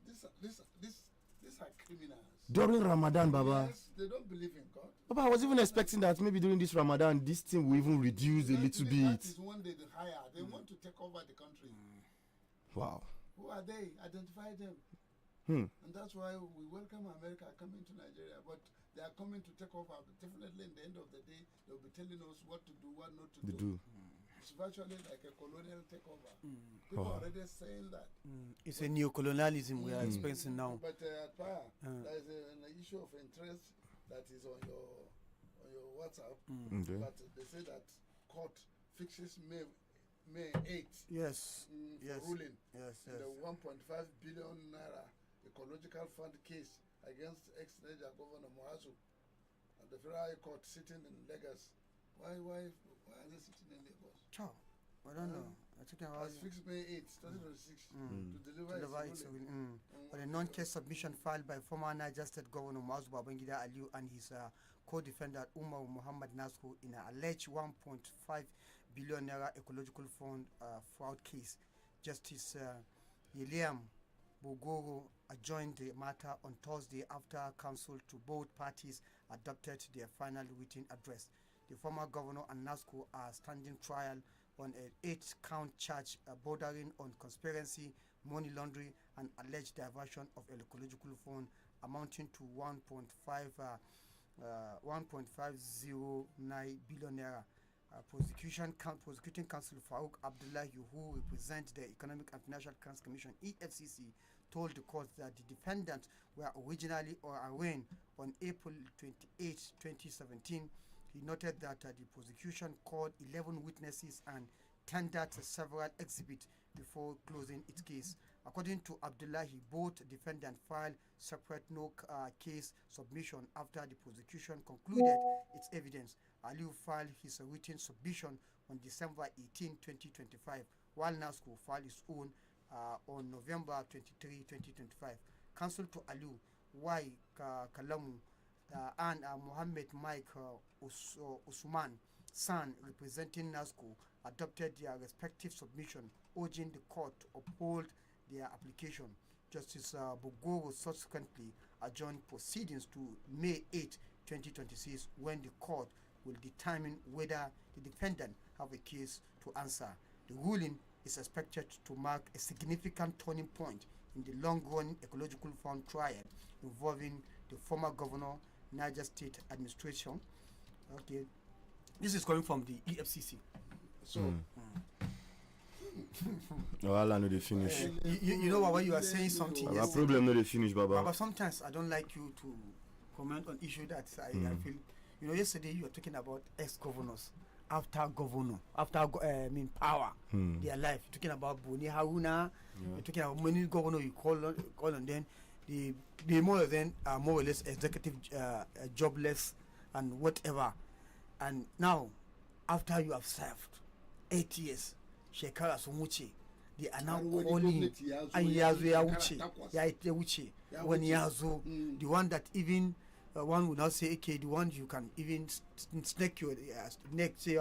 are criminals. during Ramadan, Baba? Yes, they don't believe in God. Baba, I was even expecting that maybe during this Ramadan, this thing will even reduce a little bit. That is one they hire. They want to take over the country. Wow. Who are they? Identify them. And that's why we welcome America coming to Nigeria. But they are coming to take over. But definitely, in the end of the day, they'll be telling us what to do, what not to do. It's virtually like a colonial takeover. People are already saying that. It's a neocolonialism we are experiencing now. But at Power, there is an issue of interest that is on your WhatsApp. Okay. But they say that court fixes May 8th. Yes. For ruling. Yes. The 1.5 billion naira ecological fund case against ex-Niger Governor Mohasu and the Federal High Court sitting in Lagos. Why are they sitting in Lagos? I don't know. I think I was fixed May 8th, 2026 to deliver its ruling. On a non-case submission filed by former Niger State Governor Muazu Babangida Aliyu and his co-defendant Umar Muhammad Nasku in an alleged 1.5 billion naira ecological fund fraud case, Justice Yiliam Bogoro adjourned the matter on Thursday after counsel to both parties adopted their final written address. The former governor and Nasco are standing trial on an 8-count charge bordering on conspiracy, money laundering, and alleged diversion of an ecological fund amounting to 1.509 billion naira. Prosecuting counsel Farouk Abdullahi, who represents the Economic and Financial Crimes Commission (EFCC), told the court that the defendants were originally arraigned on April 28, 2017. He noted that the prosecution called 11 witnesses and tendered several exhibits before closing its case. According to Abdullahi, both defendants filed separate case submission after the prosecution concluded its evidence. Aliu filed his written submission on December 18, 2025, while NASCO filed his own on November 23, 2025. Counsel to Aliu, Y. Kalamu, and Mohammed Mike Usman San, representing NASCO, adopted their respective submission, urging the court to uphold their application. Justice Bogoro subsequently adjourned proceedings to May 8, 2026, when the court will determine whether the defendant have a case to answer. The ruling is expected to mark a significant turning point in the long-running ecological fund trial involving the former governor, Niger State Administration. Okay, this is coming from the EFCC. So, I know they finish. You know what, when you are saying something, Our problem no they finish, Baba. But sometimes I don't like you to comment on issue that I feel. You know, yesterday you were talking about ex-governors after power, their life. You're talking about Boni Haruna. You're talking about many governors you call on them. They more or less executive jobless and whatever. And now, after you have served 8 years, Shekara Sumuchi, they are now calling and Yazu Yauchi, Yaite Uchi, when Yazu, the one that even one would not say, okay, the one you can even snake your neck, say,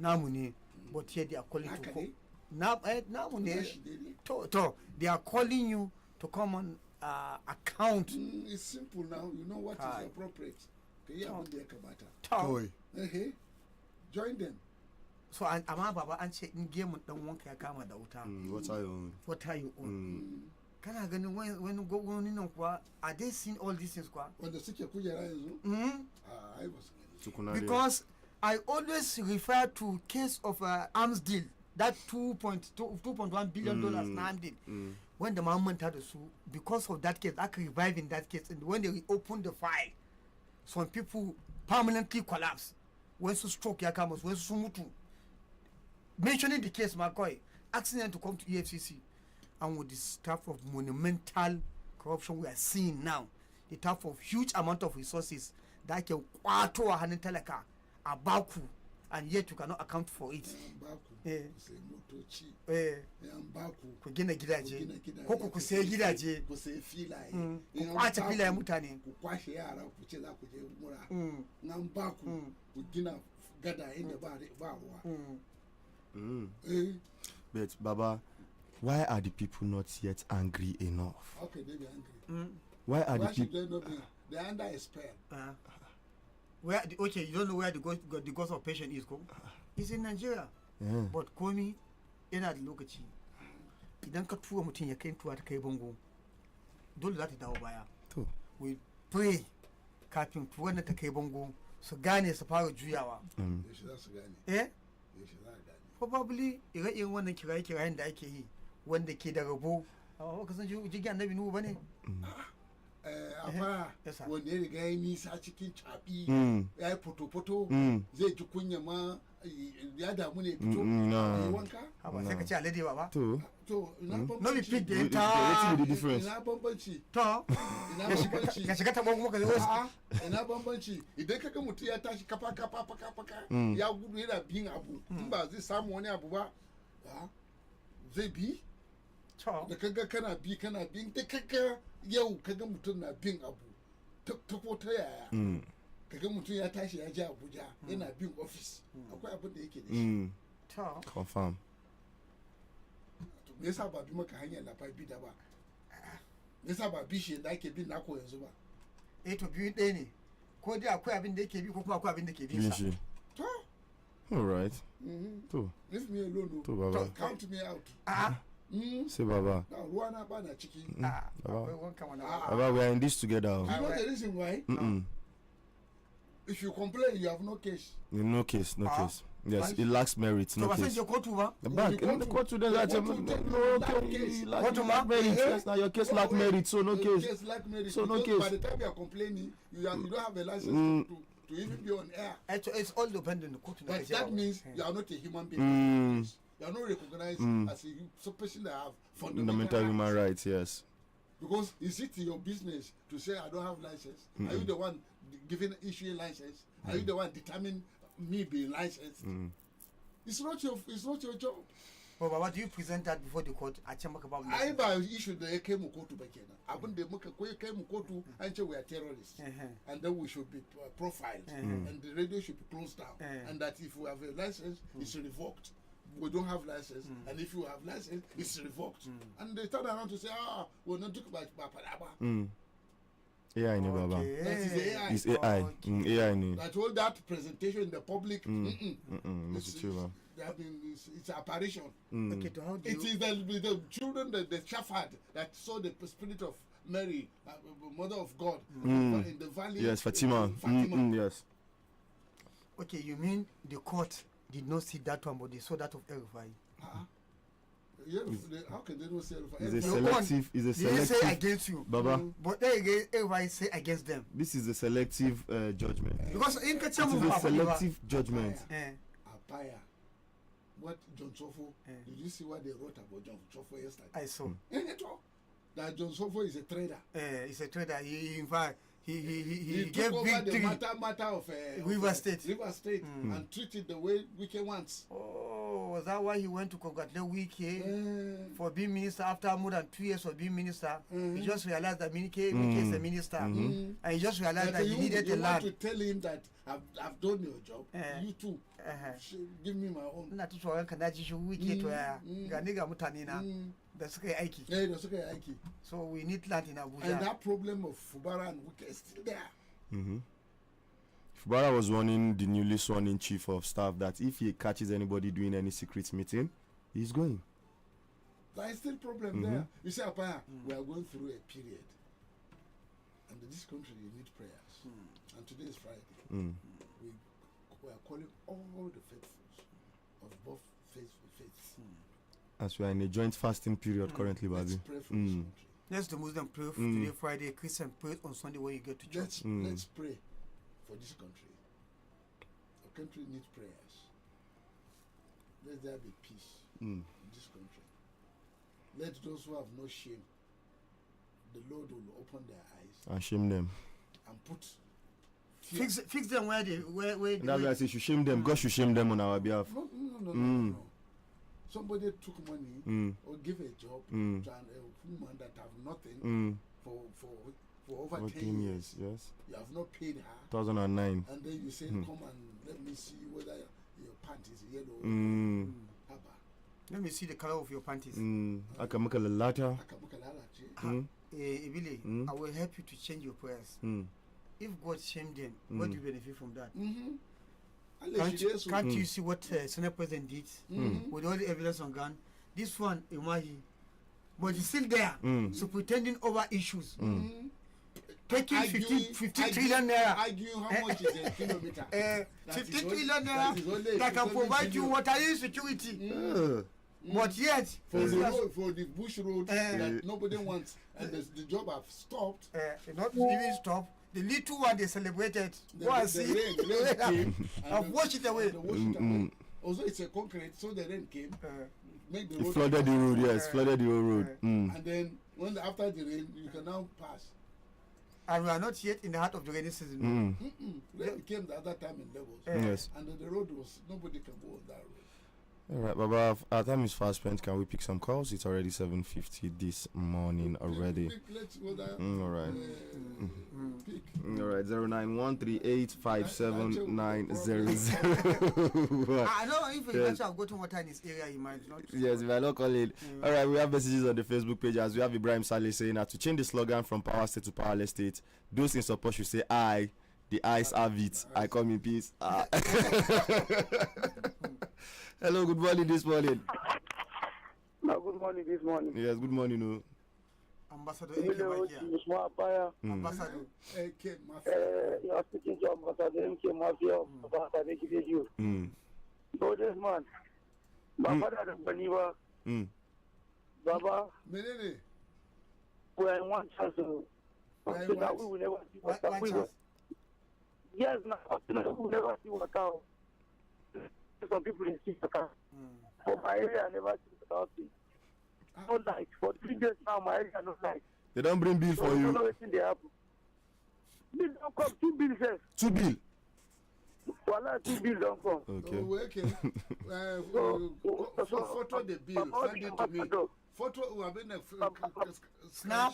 Namuni, but here they are calling to come. Namuni, they are calling you to come on account. It's simple now. You know what is appropriate. Join them. So amma baba an ce in gemun dan wanka ya kama da wuta. What are you on? Kana ganin wani gwamnati nan kuwa, are they seeing all these things kuwa? Wanda suke kujera yanzu? Because I always refer to case of arms deal, that $2.1 billion na arms deal. When the man went out of su, because of that case, I could revive in that case, and when they reopened the file, some people permanently collapse. When su stroke ya kama, when su mutu. Mentioning the case, McCoy, asking them to come to EFCC, and with this type of monumental corruption we are seeing now, the type of huge amount of resources that can kwato a hannun talaka a baku, and yet you cannot account for it. Ku gina gidaje, ko ku sai gidaje, ku sai filaye, ku kwace filaye mutane, ku kwashe yara ku ce za ku je mura, nan baku ku gina gada inda ba ruwa. But Baba, why are the people not yet angry enough? Okay, they be angry. Why are the should people? they not be? They are under a spell. Okay, you don't know where the ghost of patient is, ko? It's in Nigeria. But komi yana da lokaci. Idan ka tura mutum ya kai tuwa ta kai bango, dole za ta dawo baya. We pray kafin tuwa na ta kai bango su gane su fara juyawa. Probably ire-iren wannan kiraye-kirayen da ake yi wanda ke da rabo. Amma ka san jirgin annabi Nuhu ba ne? Amma wanda ya riga ya nisa cikin caɓi ya yi foto-foto zai ji kunya ma ya damu ne fito yi wanka. Ba sai ka ce alade ba. To ina bambanci. No be fit da ta. Ina bambanci. To. Ina bambanci. Ka shiga ta kuma ka zo. Ina bambanci. Idan kaga mutum ya tashi kafa ya gudu yana bin abu in ba zai samu wani abu ba zai bi. Da kaga kana bi da kaga yau kaga mutum na bin abu ta ko ta yaya. Kaga mutum ya tashi ya je Abuja yana bin office akwai abin da yake da shi. Confirm. Me yasa ba bi maka hanyar lafa bi da ba? Me yasa ba bi shi da ake bin nako yanzu ba? To biyu ɗaya ne. Ko dai akwai abin da yake bi ko kuma akwai abin da ke bin sa. To. All right. To. Leave me alone. To Baba. Count me out. Say Baba. Ruwa na ba na ciki. Baba, we are in this together. You know the reason why? If you complain, you have no case. No case. Yes, it lacks merit. No case. Back in the court today, that merit. Yes, now your case lack merit, so no case. So no case. By the time you are complaining, you don't have a license to even be on air. It's all dependent on the court. But that means you are not a human being. You are not recognized as a person that have fundamental human rights. Yes. Because is it your business to say I don't have license? Are you the one issuing license? Are you the one determining me being licensed? It's not your job. But what do you present that before the court? I issued the Kemukotu Bakena. I wouldn't Kemukotu until we are terrorists. And then we should be profiled. And the radio should be closed down. And that if we have a license, it's revoked. We don't have license. And if you have license, it's revoked. And they turn around to say, we're not talking about Bapadaba. AI, no, Baba. That is AI. It's AI. AI, no. That all that presentation in the public. It's apparition. Okay, to how do it is the children, the shepherd that saw the spirit of Mary, Mother of God, in the valley. Yes, Fatima. Yes. Okay, you mean the court did not see that one, but they saw that of El-Rufai? How can they not say El-Rufai? It's a selective. They say against you, Baba. But El-Rufai say against them. This is a selective judgment. Because in it is a selective judgment. Apaya. What John Sofo? Did you see what they wrote about John Sofo yesterday? I saw. That John Sofo is a trader. He's a trader. He gave over the matter of River State. And treated the way Wike wants. Oh, was that why he went to congratulate Wike for being minister after more than 2 years of being minister? He just realized that Wike is a minister, and he just realized that he needed a land. You want to tell him that I've done your job. You too. Give me my own. Na tu tsoron kana ji shi Wike to ya ga ni ga mutane na da suka yi aiki. Da suka yi aiki. So we need land in Abuja. And that problem of Fubara and Wike is still there. Fubara was warning the newly sworn in chief of staff that if he catches anybody doing any secret meeting, he's going. There is still problem there. You see, Apaya, we are going through a period. And in this country, you need prayers. And today is Friday. We are calling all the faithfuls of both faiths. As we are in a joint fasting period currently, Babi. Let's pray for this country. Let's the Muslim pray for today, Friday. Christian pray on Sunday when you get to church. Let's pray for this country. Our country needs prayers. Let there be peace in this country. Let those who have no shame, the Lord will open their eyes and shame them and put fix them where they where that's why I say should shame them. God should shame them on our behalf. No. Somebody took money or give a job to a woman that have nothing for over 10 years. Yes. You have not paid her. 2009. And then you say, come and let me see whether your panties is yellow. Let me see the color of your panties. Akamukalalata. Ibili, I will help you to change your prayers. If God shamed them, what do you benefit from that? Can't you see what Senate President did with all the evidence on gun? This one, Imahi, but he's still there, so pretending over issues. Taking 50 trillion naira. Argue how much is a kilometer. 50 trillion naira that can provide you water insecurity. But yet, for the bush road that nobody wants, and the job have stopped. Not even stopped. The little one they celebrated. Go and see. The rain came. I've washed it away. Also, it's a concrete, so the rain came. Make the road. It flooded the road, yes, flooded the whole road. And then, after the rain, you can now pass. And we are not yet in the heart of the rainy season. Rain came the other time in Lagos. Yes. And then the road was, nobody can go on that road. All right, Baba, our time is fast spent. Can we pick some calls? It's already 7:50 this morning already. Let's go there. All right. Pick. All right, 09138579000. I know if you actually have gotten water in this area, you might not. Yes, if I don't call it. All right, we have messages on the Facebook page as we have Ibrahim Saleh saying that to change the slogan from Power State to Powerless State, those in support should say I. The eyes have it. I come in peace. Hello, good morning this morning. No, good morning this morning. Yes, good morning. No. Ambassador Hello, Ambassador. You are speaking to Ambassador MK Mafia of Badeggi Radio. No, this man. My father and Baniba. Baba. Menene. We are in one chance. So that we will never see what we will. Yes, now we will never see what out. Some people in see what out. For my area, I never see what out. No light. For 3 days now, my area no light. They don't bring bill for you. Bill don't come. 2 bills, sir. 2 bill. Voila, 2 bills don't come. Okay. Photo the bill. Send it to me. Photo. I mean, snap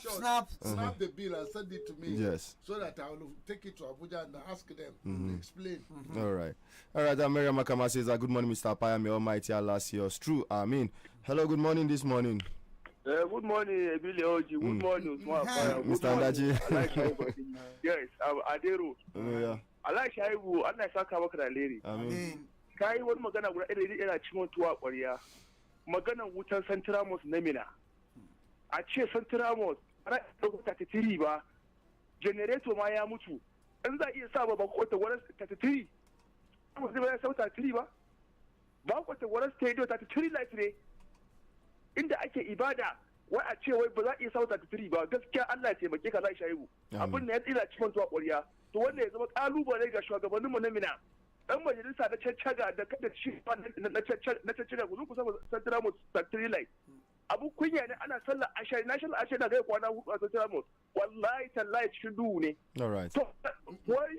the bill and send it to me. Yes. So that I will take it to Abuja and ask them to explain. All right. Miriam Makama says, good morning, Mr. Paya. May Almighty Allah see us true. Amen. Hello, good morning this morning. Good morning, Billy Oji. Good morning, Mr. Ndaji. I like everybody. Yes, Adero. Yeah. I like Shaibu. I like Saka Lady. Amen. Kai wani magana guda ɗaya yana cikin tuwa ƙwarya. Maganan wutan Santramos na Mina. A ce Santramos ana ɗauka 33 ba. Generator ma ya mutu. In za a iya sa ba kwata gwaran 33. Ba zai ba ya sau 33 ba. Ba kwata gwaran stadio 33 light ne. Inda ake ibada wai a ce wai ba za a iya sau 33 ba. Gaskiya Allah ya taimake ka za shaibu. Abin da ya tsira cikin tuwa ƙwarya. To wanda ya zama ƙalubale ga shugabanninmu na Mina. Dan majalisa na caccaga da kada shi na caccaga ku zo ku saba Santramos 33 light. Abu kunya ne ana sallar ashari national ashari na kai kwana 4 a Santramos. Wallahi tallahi cikin duhu ne. All right. To wai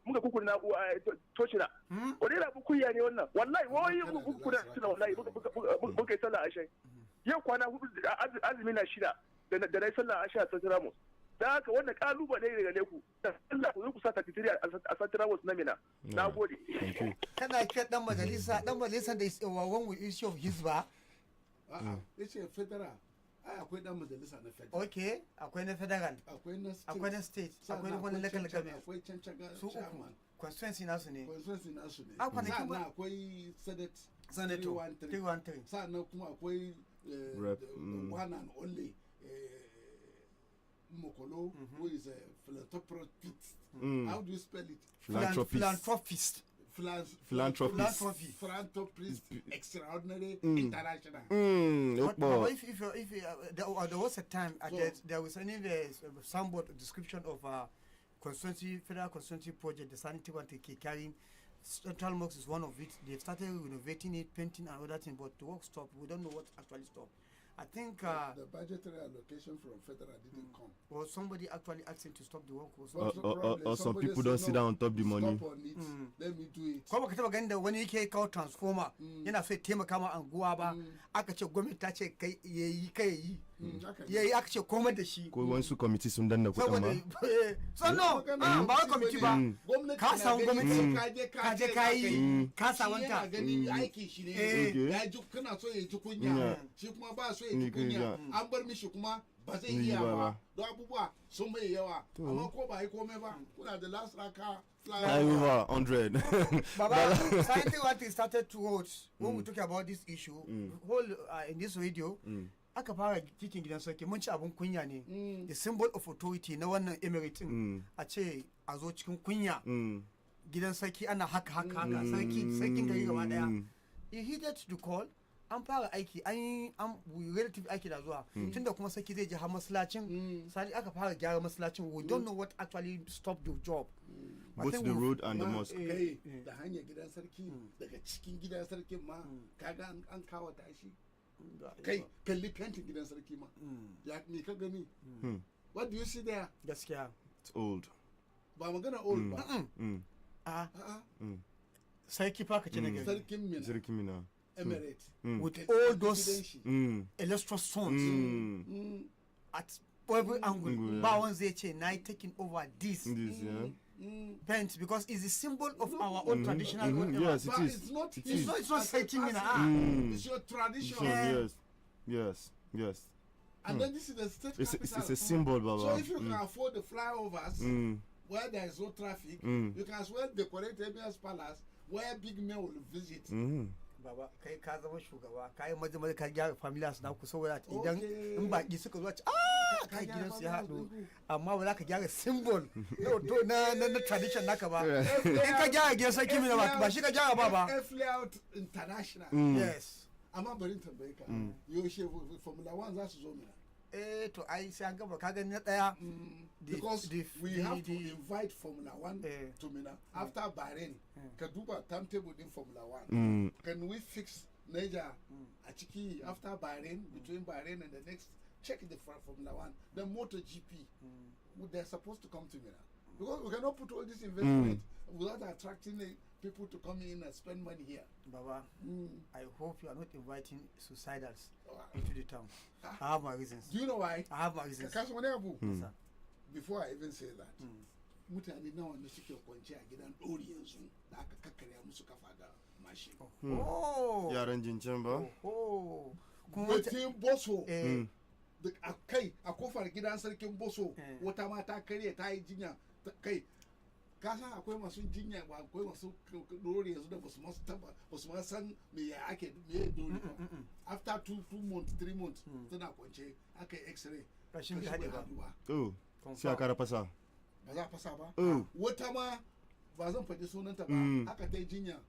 muka kukuna toshina. Wani yana abu kunya ne wannan. Wallahi wai muka kukuna toshina wallahi muka yi sallar ashari. Yau kwana 4 azumi na 6 da na yi sallar ashari a Santramos. Da haka wannan kalubale ne daga ku da Allah ku zo ku sa takitiri a Santramos na Mina. Na gode. Kana kira dan majalisa da is one with issue of Hizba. Yace federal. Akwai dan majalisa na federal. Okay, akwai na federal. Akwai na state. Akwai na wani local government. Akwai cancaga chairman. Constituency nasu ne. Sannan akwai senator 313. Sannan kuma akwai one and only Mokolo, who is a philanthropist. How do you spell it? Philanthropist. Philanthropist extraordinary international. But if there was a time there was somewhat description of federal constituency project, the sanitary one carrying Central Mosque is one of it. They've started renovating it, painting and other things, but the work stopped. We don't know what actually stopped. I think the budgetary allocation from federal didn't come. Well, somebody actually asked him to stop the work. Or some people don't sit down on top of the money. Stop on it. Let me do it. Kuma ka taba ganin da wani yake kawo transformer yana so ya taimaka ma anguwa ba aka ce gwamnati ta ce kai yayi aka ce komai da shi ko wani su committee sun danna kuɗin ma so no ba wai committee ba ka samu gwamnati ka je ka yi ka sawanta gani aiki shi ne ya ji kana so ya ji kunya shi kuma ba so ya ji kunya an bar mishi kuma ba zai iya ba don abubuwa sun mai yawa amma ko ba yi komai ba kuna da last raka over 100. Baba, scientists what they started to watch when we talk about this issue, whole in this radio, aka fara cikin gidan sarki mun ci abun kunya ne. The symbol of authority na wannan emirate a ce a zo cikin kunya. Gidan sarki ana haka sarkin gari gaba daya. He heeded the call. An fara aiki an relative aiki da zuwa tunda kuma sarki zai je har masallacin sai aka fara gyara masallacin. We don't know what actually stopped the job. Both the road and the mosque. Da hanyar gidan sarki daga cikin gidan sarkin ma kaga an kawo tashi. Kai kalli fentin gidan sarki ma. Ya me ka gani? What do you see there? Gaskiya. It's old. Ba magana old ba. Sarki fa ka ce daga sarkin Mina. Emirate. With all those illustrious sons at every angle. Ba one zai ce na taking over this. Paint because it's a symbol of our own traditional whatever. Yes, it is. It's not Sarki Mina. It's your tradition. Yes. And then this is the state capital. It's a symbol, Baba. So if you can afford the flyovers where there is no traffic, you can as well decorate Emia's Palace where big men will visit. Baba kai ka zama shugaba kai maza ka gyara familias na ku saboda idan in baki suka zo kai gidan su ya haɗu amma ba za ka gyara symbol na tradition naka ba in ka gyara gidan sarki mina ba shi ka gyara ba F-Layout International yes amma bari tambaye ka yaushe Formula 1 za su zo mina to ai sai an gaba ka gani na daya because we have to invite Formula 1 to Mina after Bahrain ka duba timetable din Formula 1 can we fix Niger a ciki after Bahrain between Bahrain and the next check the Formula 1 the MotoGP they're supposed to come to Mina because we cannot put all this investment without attracting people to come in and spend money here. Baba, I hope you are not inviting suicidals into the town. I have my reasons. Do you know why? I have my reasons. Before I even say that, mutane nawa ne suke kwance a gidan ɗori yanzu da aka kakkarya musu kafa da mashin. Yaran jincin ba? Mutum boso. Kai a kofar gidan sarkin boso wata mata karye ta yi jinya kai ka san akwai masu jinya ba akwai masu dore yanzu da basu ma san me ya ake me dore ba after 2 months 3 months tana kwance aka yi x-ray kashin bai hade ba sai aka fasa ba za a fasa ba wata ma ba zan faɗi sunanta ba aka ta yi jinya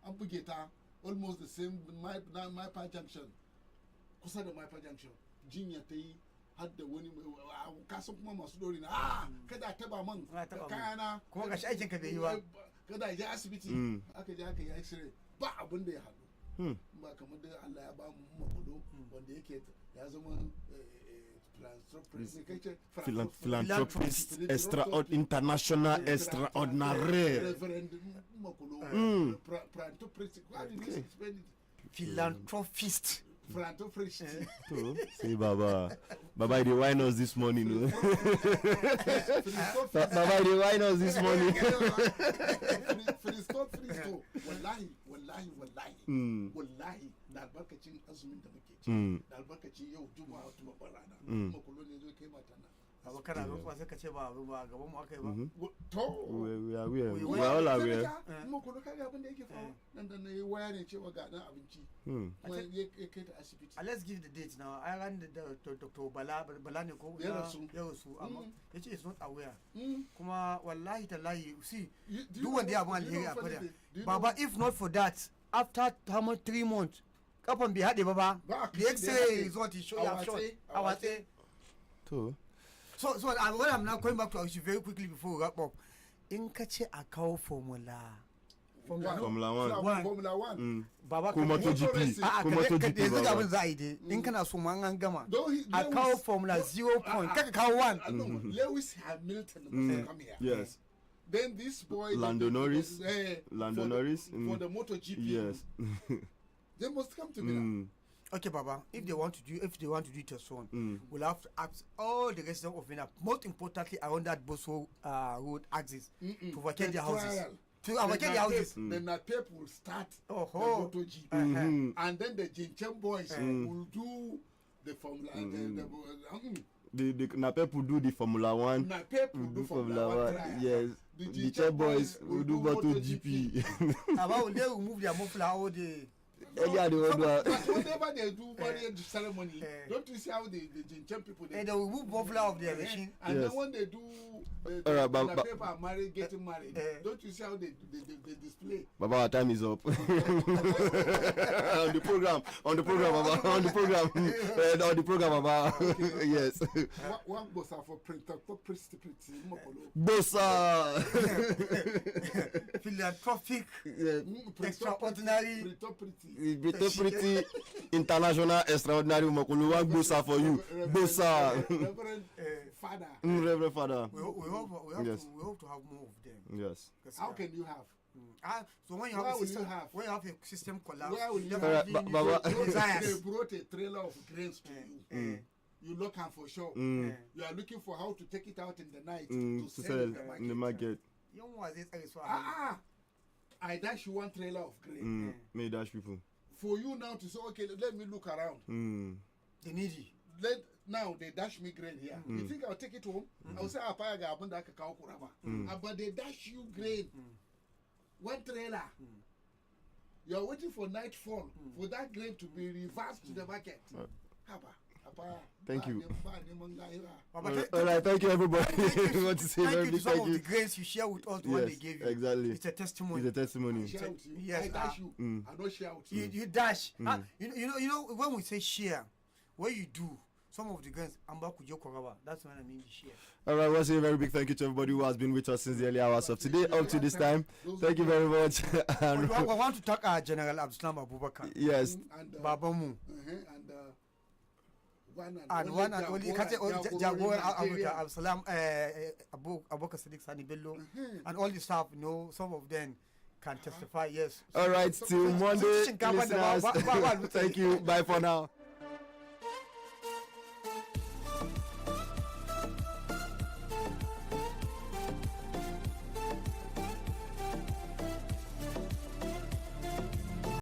an buge ta almost the same Maipa junction kusa da Maipa junction jinya ta yi har da wani kasan kuma masu dori na kada taba man kayana kuma gashi aikin ka bai yi ba kada ya asibiti aka je aka yi x-ray ba abin da ya haɗu ba kamar da Allah ya ba mu makudo wanda yake ya zama philanthropist international extraordinary philanthropist See, Baba, the wine us this morning. No? Baba, the wine us this morning. Wallahi, da albarkacin azumin da muke ci, da albarkacin yau juma'a tuma barana, makulo ne zai kai mata na. Abu kana zo kuma sai ka ce ba gaban mu aka yi ba. To, we are all aware. Makulo kaga abin da yake faruwa nan da nayi waya ne cewa ga dan abinci. Kuma ya kai ta asibiti. Let's give the date now. I ran the Dr. Bala ne ko ya rasu amma yace is not aware. Kuma wallahi tallahi see duk wanda ya abun alheri a fada. Baba if not for that after how much 3 months kafan bai hade ba the x-ray result is show ya show awate to so what I'm now going back to issue very quickly before we wrap up in ka ce a kawo formula 1 baba kuma to GP yanzu ga abin za a yi dai in kana so ma an gama a kawo formula 0 point kaka kawo 1 Lewis Hamilton come here yes then this boy Lando Norris for the MotoGP yes they must come to me okay Baba if they want to do it as one we'll have to ask all the residents of Vienna most importantly around that Boso road axis to vacate their houses then the people will start the MotoGP and then the Jinchen boys will do the Formula the Napep will do the Formula 1. Napep will do Formula 1. Yes. The chair boys will do MotoGP. About they will move their muffler all day. But whenever they do marriage ceremony, don't you see how the Jinchen people they will move muffler of their machine. And then when they do the paper are married, getting married, don't you see how they display? Baba, our time is up. on the program, Baba. Yes. One bossa for printer, pretty. Bossa. Philanthropic, extraordinary, pretty international, extraordinary. Makulu, one bossa for you. Bossa. Reverend Father. We hope to have more of them. Yes. How can you have? So when you have a system collapse, they brought a trailer of grains to you. You look out for sure. You are looking for how to take it out in the night to sell in the market. I dash you one trailer of grain. May dash people. For you now to say, okay, let me look around. The needy. Now they dash me grain here. You think I'll take it home? I'll say, but they dash you grain. One trailer. You are waiting for nightfall for that grain to be reversed to the market. Thank you. All right, thank you, everybody. Thank you to some of the grains you share with us, the one they gave you. Exactly. It's a testimony. It's a testimony. Yes, I dash you. I don't share with you. You dash. You know, when we say share, what you do, some of the grains, that's when I mean share. All right, once again, a very big thank you to everybody who has been with us since the early hours of today up to this time. Thank you very much. And I want to thank General Abdulsalam Abubakar. Yes. And Babamu. And one and only Jaguar Abdulsalam Abubakar Sadiq Sani Bello and all the staff, you know, some of them can testify. Yes. All right, till Monday, listeners. Thank you. Bye for now.